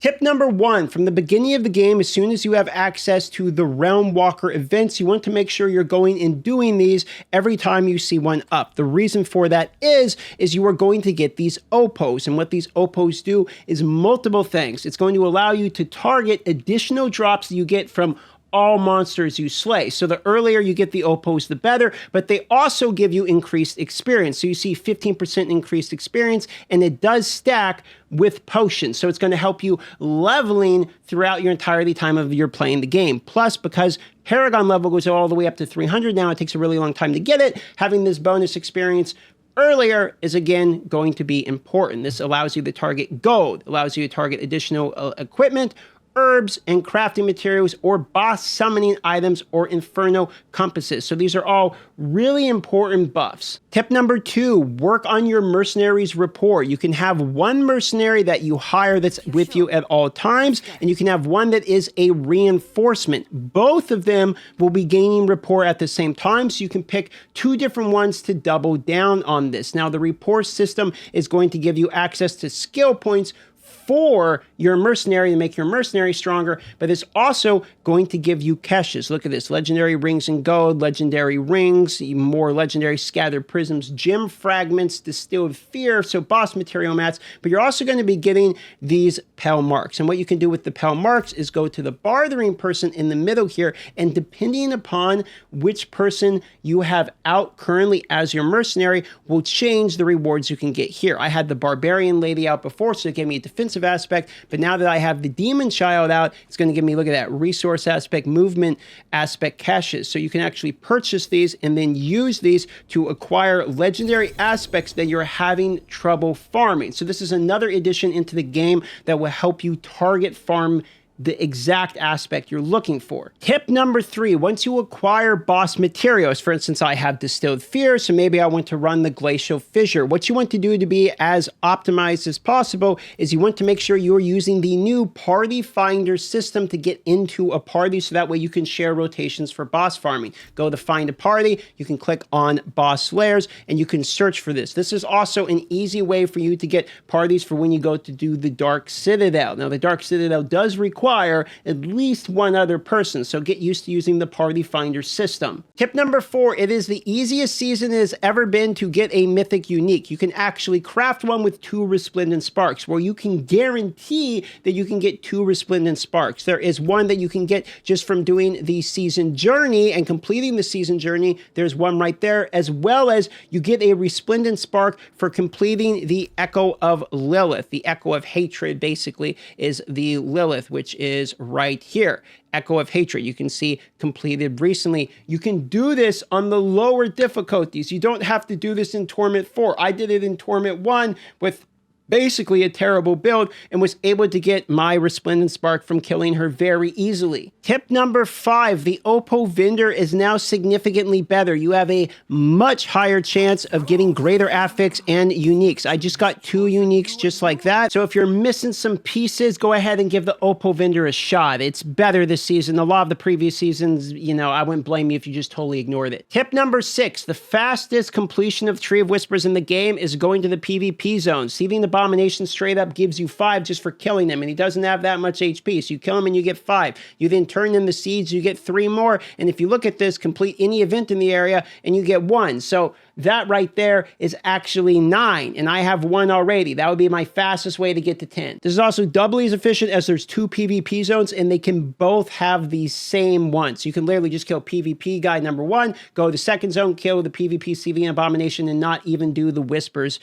Tip number 1, from the beginning of the game, as soon as you have access to the Realm Walker events, you want to make sure you're going and doing these every time you see one up. The reason for that is you are going to get these Opos, and what these Opos do is multiple things. It's going to allow you to target additional drops that you get from all monsters you slay. So the earlier you get the Opos, the better, but they also give you increased experience. So you see 15% increased experience, and it does stack with potions. So it's going to help you leveling throughout your entirety time of you're playing the game. Plus, because Paragon level goes all the way up to 300 now, it takes a really long time to get it, having this bonus experience earlier is again going to be important. This allows you to target gold, allows you to target additional equipment, herbs and crafting materials, or boss summoning items, or inferno compasses. So these are all really important buffs. Tip number 2, work on your mercenaries rapport. You can have one mercenary that you hire that's with you at all times, and you can have one that is a reinforcement. Both of them will be gaining rapport at the same time, so you can pick 2 different ones to double down on this. Now, the rapport system is going to give you access to skill points for your mercenary to make your mercenary stronger, but it's also going to give you caches. Look at this, legendary rings and gold, legendary rings, more legendary scattered prisms, gem fragments, distilled fear, so boss material mats, but you're also going to be getting these Pell marks. And what you can do with the Pell marks is go to the bartering person in the middle here, and depending upon which person you have out currently as your mercenary will change the rewards you can get here. I had the barbarian lady out before, so it gave me a defensive aspect, but now that I have the demon child out, it's going to give me, look at that, resource aspect, movement aspect caches. So you can actually purchase these and then use these to acquire legendary aspects that you're having trouble farming. So this is another addition into the game that will help you target farm the exact aspect you're looking for. Tip number 3, once you acquire boss materials, for instance, I have distilled fear, so maybe I want to run the glacial fissure. What you want to do to be as optimized as possible is you want to make sure you're using the new party finder system to get into a party, so that way you can share rotations for boss farming. Go to find a party, you can click on boss layers, and you can search for this. This is also an easy way for you to get parties for when you go to do the Dark Citadel. Now, the Dark Citadel does require at least one other person, so get used to using the party finder system. Tip number 4, it is the easiest season it has ever been to get a mythic unique. You can actually craft one with 2 resplendent sparks, where you can guarantee that you can get 2 resplendent sparks. There is one that you can get just from doing the season journey and completing the season journey. There's one right there, as well as you get a resplendent spark for completing the Echo of Lilith. The Echo of Hatred basically is the Lilith, which is right here. Echo of Hatred, you can see completed recently. You can do this on the lower difficulties. You don't have to do this in Torment 4. I did it in Torment 1 with basically a terrible build and was able to get my Resplendent Spark from killing her very easily. Tip number 5, the Oppo vendor is now significantly better. You have a much higher chance of getting greater affix and uniques. I just got 2 uniques just like that. So if you're missing some pieces, go ahead and give the Oppo vendor a shot. It's better this season. A lot of the previous seasons, you know, I wouldn't blame you if you just totally ignored it. Tip number 6, the fastest completion of Tree of Whispers in the game is going to the PvP zone. Seething the Abomination straight up gives you 5 just for killing him, and he doesn't have that much HP, so you kill him and you get 5. You then turn in the seeds, you get 3 more, and if you look at this, complete any event in the area and you get 1. So that right there is actually 9, and I have 1 already. That would be my fastest way to get to 10. This is also doubly as efficient as there's 2 PvP zones, and they can both have the same one. So you can literally just kill PvP guy number 1, go to the second zone, kill the PvP CV Abomination, and not even do the Whispers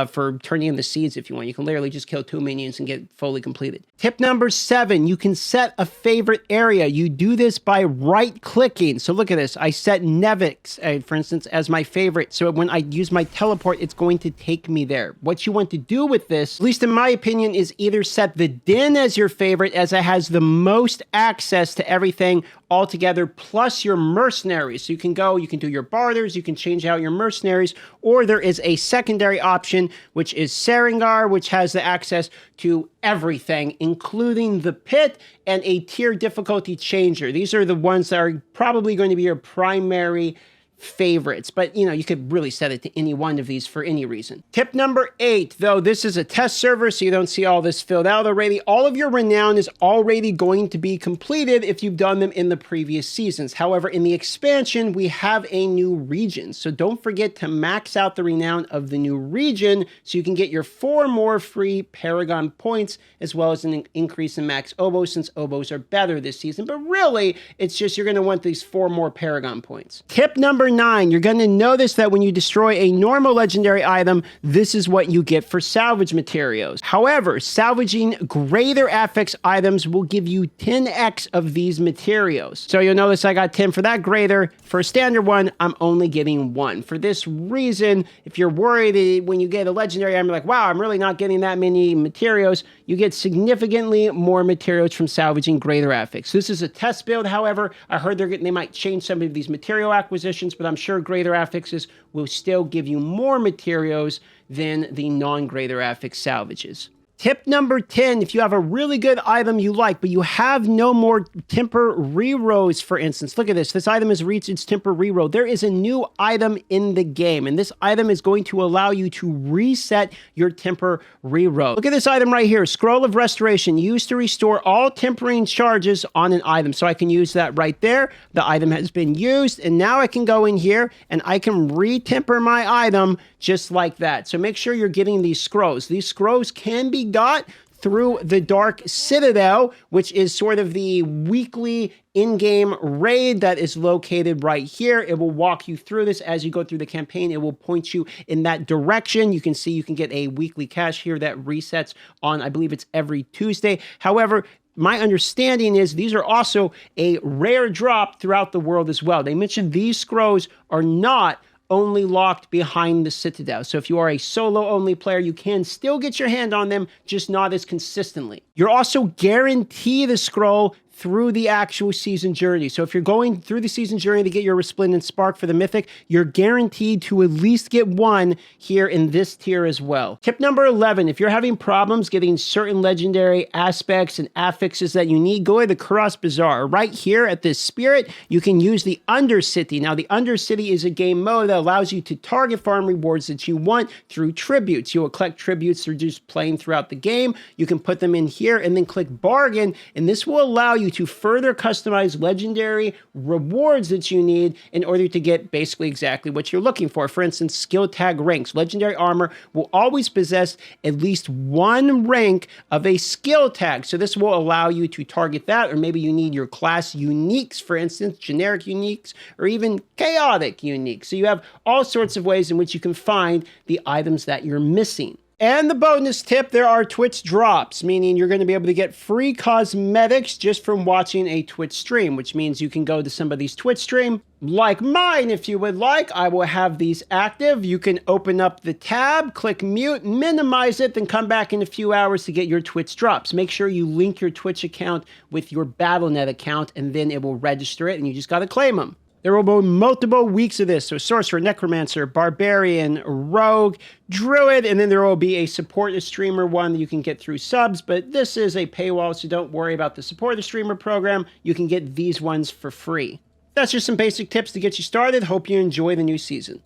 for turning in the seeds if you want. You can literally just kill 2 minions and get fully completed. Tip number 7, you can set a favorite area. You do this by right-clicking. So look at this. I set Nevix, for instance, as my favorite. So when I use my teleport, it's going to take me there. What you want to do with this, at least in my opinion, is either set the Den as your favorite, as it has the most access to everything altogether, plus your mercenaries. So you can go, you can do your barters, you can change out your mercenaries, or there is a secondary option, which is Sarengar, which has the access to everything, including the pit and a tier difficulty changer. These are the ones that are probably going to be your primary favorites, but you know, you could really set it to any one of these for any reason. Tip number 8, though this is a test server, so you don't see all this filled out already. All of your renown is already going to be completed if you've done them in the previous seasons. However, in the expansion, we have a new region, so don't forget to max out the renown of the new region so you can get your 4 more free Paragon points, as well as an increase in max oboes, since oboes are better this season. But really, it's just you're going to want these 4 more Paragon points. Tip number 9, you're going to notice that when you destroy a normal legendary item, this is what you get for salvage materials. However, salvaging greater affix items will give you 10x of these materials. So you'll notice I got 10 for that greater. For a standard one, I'm only getting 1. For this reason, if you're worried that when you get a legendary item, you're like, wow, I'm really not getting that many materials, you get significantly more materials from salvaging greater affix. This is a test build, however. I heard they might change some of these material acquisitions, but I'm sure greater affixes will still give you more materials than the non-greater affix salvages. Tip number 10, if you have a really good item you like, but you have no more temper rerolls, for instance. Look at this. This item has reached its temper reroll. There is a new item in the game, and this item is going to allow you to reset your temper reroll. Look at this item right here. Scroll of Restoration, used to restore all tempering charges on an item. So I can use that right there. The item has been used, and now I can go in here, and I can re-temper my item just like that. So make sure you're getting these scrolls. These scrolls can be got through the Dark Citadel, which is sort of the weekly in-game raid that is located right here. It will walk you through this as you go through the campaign. It will point you in that direction. You can see you can get a weekly cache here that resets on, I believe it's every Tuesday. However, my understanding is these are also a rare drop throughout the world as well. They mentioned these scrolls are not only locked behind the Citadel. So if you are a solo-only player, you can still get your hand on them, just not as consistently. You're also guaranteed a scroll through the actual season journey. So if you're going through the season journey to get your Resplendent Spark for the Mythic, you're guaranteed to at least get one here in this tier as well. Tip number 11, if you're having problems getting certain legendary aspects and affixes that you need, go to the Kuros Bazaar. Right here at this Spirit, you can use the Undercity. Now, the Undercity is a game mode that allows you to target farm rewards that you want through tributes. You will collect tributes through just playing throughout the game. You can put them in here and then click Bargain, and this will allow you to further customize legendary rewards that you need in order to get basically exactly what you're looking for. For instance, skill tag ranks. Legendary armor will always possess at least one rank of a skill tag. So this will allow you to target that, or maybe you need your class uniques, for instance, generic uniques, or even chaotic uniques. So you have all sorts of ways in which you can find the items that you're missing. And the bonus tip, there are Twitch drops, meaning you're going to be able to get free cosmetics just from watching a Twitch stream, which means you can go to somebody's Twitch stream, like mine if you would like. I will have these active. You can open up the tab, click mute, minimize it, then come back in a few hours to get your Twitch drops. Make sure you link your Twitch account with your Battle.net account, and then it will register it, and you just got to claim them. There will be multiple weeks of this, so Sorcerer, Necromancer, Barbarian, Rogue, Druid, and then there will be a Support the Streamer one that you can get through subs, but this is a paywall, so don't worry about the Support the Streamer program. You can get these ones for free. That's just some basic tips to get you started. Hope you enjoy the new season.